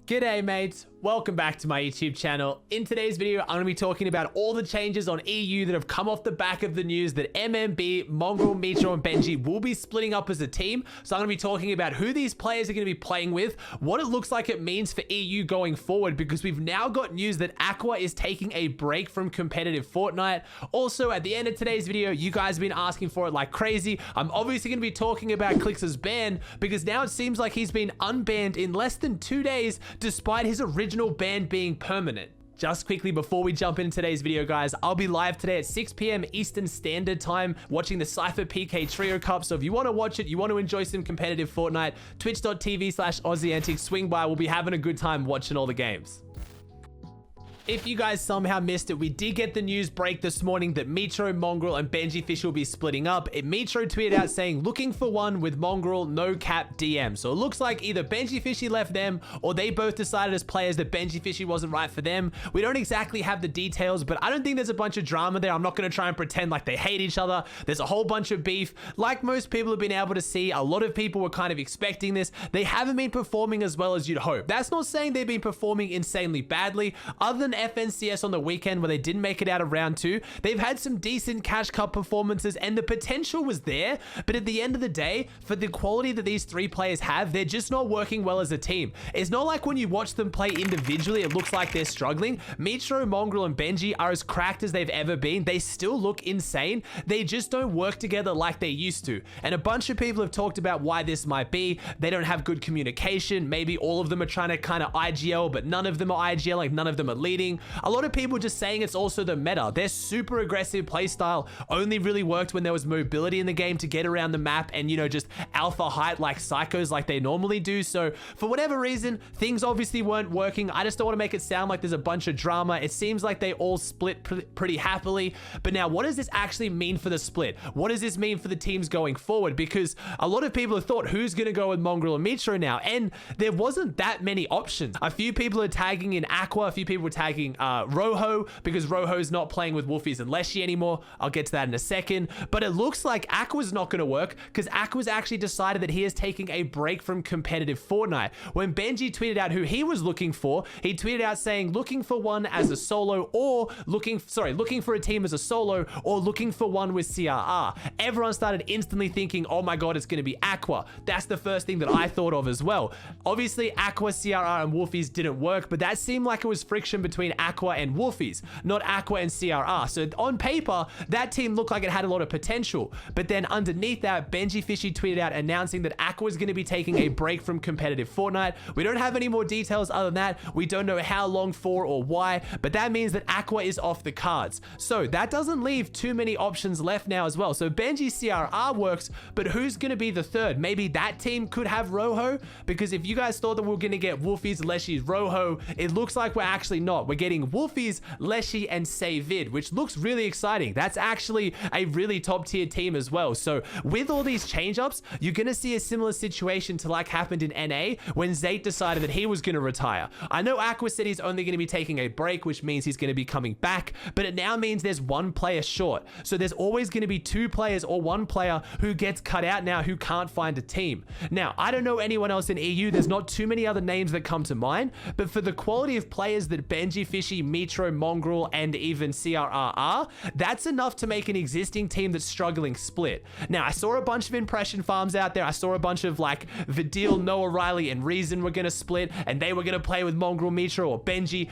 G'day mates, welcome back to my YouTube channel. In today's video, I'm going to be talking about all the changes on EU that have come off the back of the news that MMB, Mongraal, Mitr0, and Benji will be splitting up as a team. So I'm going to be talking about who these players are going to be playing with, what it looks like it means for EU going forward, because we've now got news that Aqua is taking a break from competitive Fortnite. Also, at the end of today's video, you guys have been asking for it like crazy. I'm obviously going to be talking about Clix's ban, because now it seems like he's been unbanned in less than 2 days, despite his original ban being permanent. Just quickly before we jump into today's video, guys, I'll be live today at 6 p.m. Eastern Standard Time watching the Cypher PK Trio Cup. So if you want to watch it, you want to enjoy some competitive Fortnite, twitch.tv/Aussie Antics, swing by. We'll be having a good time watching all the games. If you guys somehow missed it, we did get the news break this morning that Mitr0, Mongraal, and Benjyfishy will be splitting up. Mitr0 tweeted out saying, looking for one with Mongraal, no cap DM. So it looks like either Benjyfishy left them or they both decided as players that Benjyfishy wasn't right for them. We don't exactly have the details, but I don't think there's a bunch of drama there. I'm not going to try and pretend like they hate each other. There's a whole bunch of beef. Like most people have been able to see, a lot of people were kind of expecting this. They haven't been performing as well as you'd hope. That's not saying they've been performing insanely badly. Other than FNCS on the weekend where they didn't make it out of round 2, they've had some decent Cash Cup performances and the potential was there, but at the end of the day, for the quality that these three players have, they're just not working well as a team. It's not like when you watch them play individually, it looks like they're struggling. Mitr0, Mongraal, and Benji are as cracked as they've ever been. They still look insane. They just don't work together like they used to. And a bunch of people have talked about why this might be. They don't have good communication. Maybe all of them are trying to kind of IGL, but none of them are IGL, like none of them are leading. A lot of people just saying it's also the meta. Their super aggressive playstyle only really worked when there was mobility in the game to get around the map and, you know, just alpha height like psychos like they normally do. So for whatever reason, things obviously weren't working. I just don't want to make it sound like there's a bunch of drama. It seems like they all split pretty happily. But now, what does this actually mean for the split? What does this mean for the teams going forward? Because a lot of people have thought, who's going to go with Mongraal and Mitr0 now? And there wasn't that many options. A few people are tagging in Aqua. A few people were tagging Rojo, because Rojo's not playing with Wolfies and Leshy anymore. I'll get to that in a second. But it looks like Aqua's not going to work, because Aqua's actually decided that he is taking a break from competitive Fortnite. When Benji tweeted out who he was looking for, he tweeted out saying, looking for one as a solo, or looking for a team as a solo, or looking for one with CRR. Everyone started instantly thinking, oh my god, it's going to be Aqua. That's the first thing that I thought of as well. Obviously, Aqua, CRR, and Wolfies didn't work, but that seemed like it was friction between Aqua and Wolfies, not Aqua and CRR. So on paper, that team looked like it had a lot of potential. But then underneath that, Benjyfishy tweeted out announcing that Aqua is going to be taking a break from competitive Fortnite. We don't have any more details other than that. We don't know how long for or why, but that means that Aqua is off the cards. So that doesn't leave too many options left now as well. So Benji CRR works, but who's going to be the third? Maybe that team could have Rojo, because if you guys thought that we were going to get Wolfies, Leshies, Rojo, it looks like we're actually not. We're getting Wolfies, Leshy, and Savid, which looks really exciting. That's actually a really top tier team as well. So with all these change ups, you're going to see a similar situation to like happened in NA when Zate decided that he was going to retire. I know Aqua said he's only going to be taking a break, which means he's going to be coming back, but it now means there's one player short. So there's always going to be two players or one player who gets cut out now who can't find a team. Now, I don't know anyone else in EU. There's not too many other names that come to mind, but for the quality of players that Benjyfishy, Mitr0, Mongraal, and even CRR are, that's enough to make an existing team that's struggling split. Now, I saw a bunch of impression farms out there. I saw a bunch of like Vidil, Noah Riley, and Reason were going to split, and they were going to play with Mongraal, Mitr0, or Benji.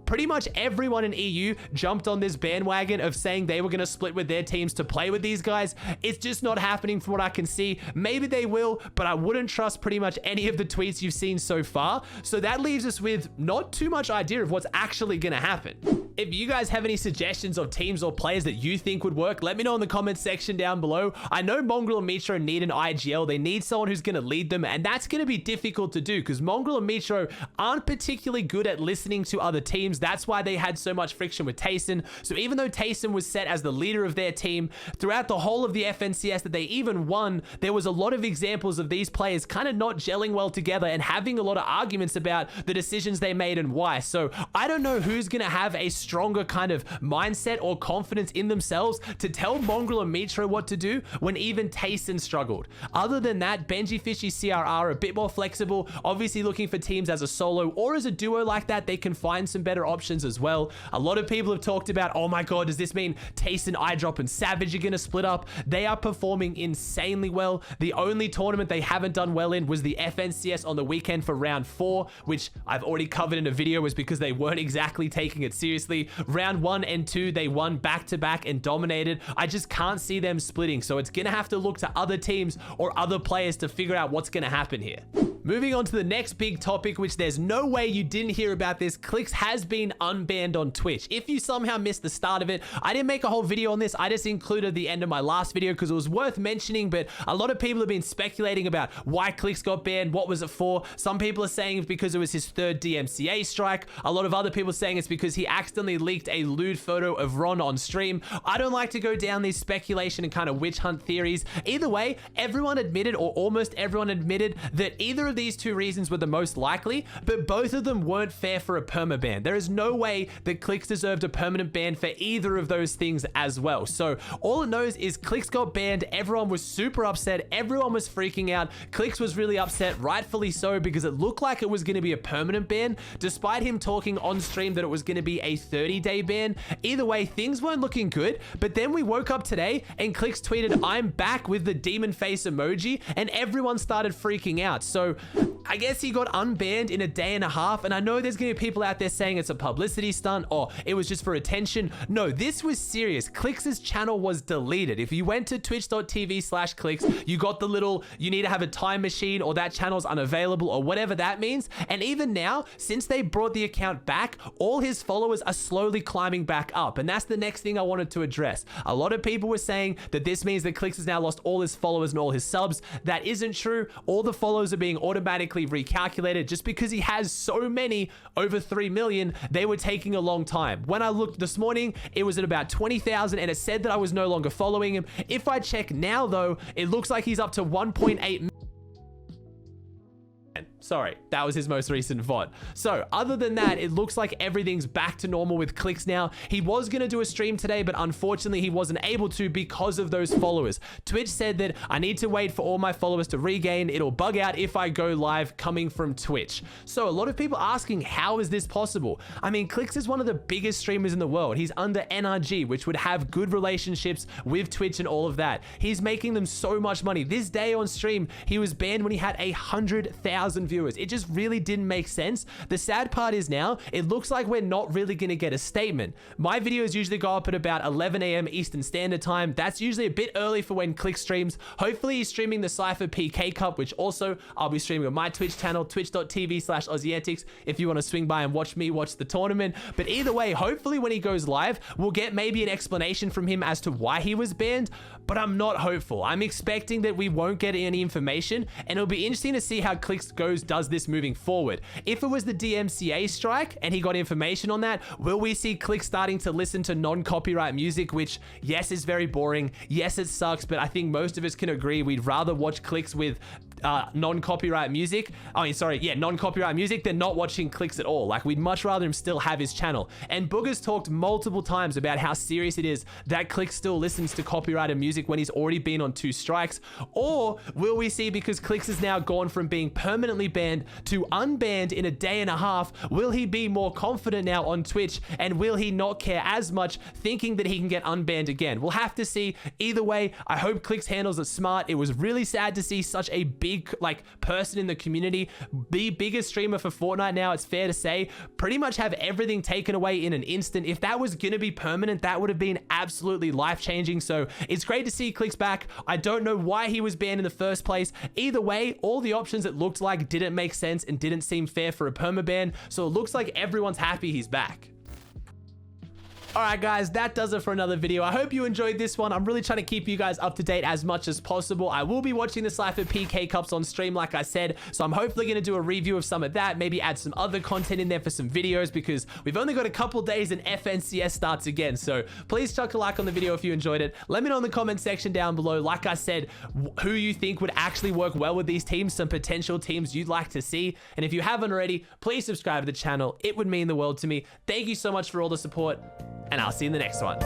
Pretty much everyone in EU jumped on this bandwagon of saying they were going to split with their teams to play with these guys. It's just not happening from what I can see. Maybe they will, but I wouldn't trust pretty much any of the tweets you've seen so far. So that leaves us with not too much idea of what's actually going to happen. If you guys have any suggestions of teams or players that you think would work, let me know in the comments section down below. I know Mongraal and Mitr0 need an IGL. They need someone who's going to lead them, and that's going to be difficult to do because Mongraal and Mitr0 aren't particularly good at listening to other teams. That's why they had so much friction with Tayson. So even though Tayson was set as the leader of their team, throughout the whole of the FNCS that they even won, there was a lot of examples of these players kind of not gelling well together and having a lot of arguments about the decisions they made and why. So I don't know who's going to have a stronger kind of mindset or confidence in themselves to tell Mongraal and Mitr0 what to do when even Tayson struggled. Other than that, Benjyfishy CRR are a bit more flexible, obviously looking for teams as a solo or as a duo like that. They can find some better options as well. A lot of people have talked about, oh my god, does this mean Tayson, iDrop, and Savage are going to split up? They are performing insanely well. The only tournament they haven't done well in was the FNCS on the weekend for round 4, which I've already covered in a video, was because they weren't exactly taking it seriously. Round 1 and 2, they won back-to-back and dominated. I just can't see them splitting, so it's going to have to look to other teams or other players to figure out what's going to happen here. Moving on to the next big topic, which there's no way you didn't hear about this. Clix has been unbanned on Twitch. If you somehow missed the start of it, I didn't make a whole video on this. I just included the end of my last video because it was worth mentioning, but a lot of people have been speculating about why Clix got banned. What was it for? Some people are saying it's because it was his 3rd DMCA strike. A lot of other people are saying it's because he accidentally leaked a lewd photo of Ron on stream. I don't like to go down these speculation and kind of witch hunt theories. Either way, everyone admitted, or almost everyone admitted, that either of these 2 reasons were the most likely, but both of them weren't fair for a permaban. There is no way that Clix deserved a permanent ban for either of those things as well. So all it knows is Clix got banned. Everyone was super upset. Everyone was freaking out. Clix was really upset, rightfully so, because it looked like it was going to be a permanent ban, despite him talking on stream that it was going to be a 30-day ban. Either way, things weren't looking good, but then we woke up today and Clix tweeted, "I'm back," with the demon face emoji, and everyone started freaking out. So I guess he got unbanned in a day and a half, and I know there's gonna be people out there saying it's a publicity stunt or it was just for attention. No, this was serious. Clix's channel was deleted. If you went to twitch.tv/Clix, you got the little, you need to have a time machine or that channel's unavailable or whatever that means. And even now, since they brought the account back, all his followers are slowly climbing back up. And that's the next thing I wanted to address. A lot of people were saying that this means that Clix has now lost all his followers and all his subs. That isn't true. All the followers are being automatically recalculated. Just because he has so many, over 3 million, they were taking a long time. When I looked this morning, it was at about 20,000 and it said that I was no longer following him. If I check now though, it looks like he's up to 1.8 million. Sorry, that was his most recent VOD. So other than that, it looks like everything's back to normal with Clix now. He was going to do a stream today, but unfortunately he wasn't able to because of those followers. Twitch said that I need to wait for all my followers to regain. It'll bug out if I go live coming from Twitch. So a lot of people asking, how is this possible? I mean, Clix is one of the biggest streamers in the world. He's under NRG, which would have good relationships with Twitch and all of that. He's making them so much money. This day on stream, he was banned when he had 100,000 viewers. It just really didn't make sense. The sad part is now, it looks like we're not really going to get a statement. My videos usually go up at about 11 AM Eastern Standard Time. That's usually a bit early for when Clix streams. Hopefully he's streaming the Cypher PK Cup, which also I'll be streaming on my Twitch channel, twitch.tv/Aussie Antics, if you want to swing by and watch me watch the tournament. But either way, hopefully when he goes live, we'll get maybe an explanation from him as to why he was banned, but I'm not hopeful. I'm expecting that we won't get any information, and it'll be interesting to see how Clix does this moving forward. If it was the DMCA strike and he got information on that, will we see Clix starting to listen to non-copyright music, which yes, is very boring. Yes, it sucks, but I think most of us can agree we'd rather watch Clix with non-copyright music. Non-copyright music than not watching Clix at all. Like, we'd much rather him still have his channel. And Booger's talked multiple times about how serious it is that Clix still listens to copyrighted music when he's already been on 2 strikes. Or will we see, because Clix has now gone from being permanently banned to unbanned in a day and a half, will he be more confident now on Twitch, and will he not care as much, thinking that he can get unbanned again? We'll have to see. Either way, I hope Clix handles it smart. It was really sad to see such a big person in the community, the biggest streamer for Fortnite now, it's fair to say, pretty much have everything taken away in an instant. If that was gonna be permanent, that would have been absolutely life-changing. So it's great to see Clix back. I don't know why he was banned in the first place. Either way, all the options it looked like didn't make sense and didn't seem fair for a permaban, so it looks like everyone's happy he's back. All right, guys, that does it for another video. I hope you enjoyed this one. I'm really trying to keep you guys up to date as much as possible. I will be watching the Cypher PK Cups on stream, like I said, so I'm hopefully going to do a review of some of that, maybe add some other content in there for some videos, because we've only got a couple days and FNCS starts again. So please chuck a like on the video if you enjoyed it. Let me know in the comment section down below, like I said, who you think would actually work well with these teams, some potential teams you'd like to see. And if you haven't already, please subscribe to the channel. It would mean the world to me. Thank you so much for all the support, and I'll see you in the next one.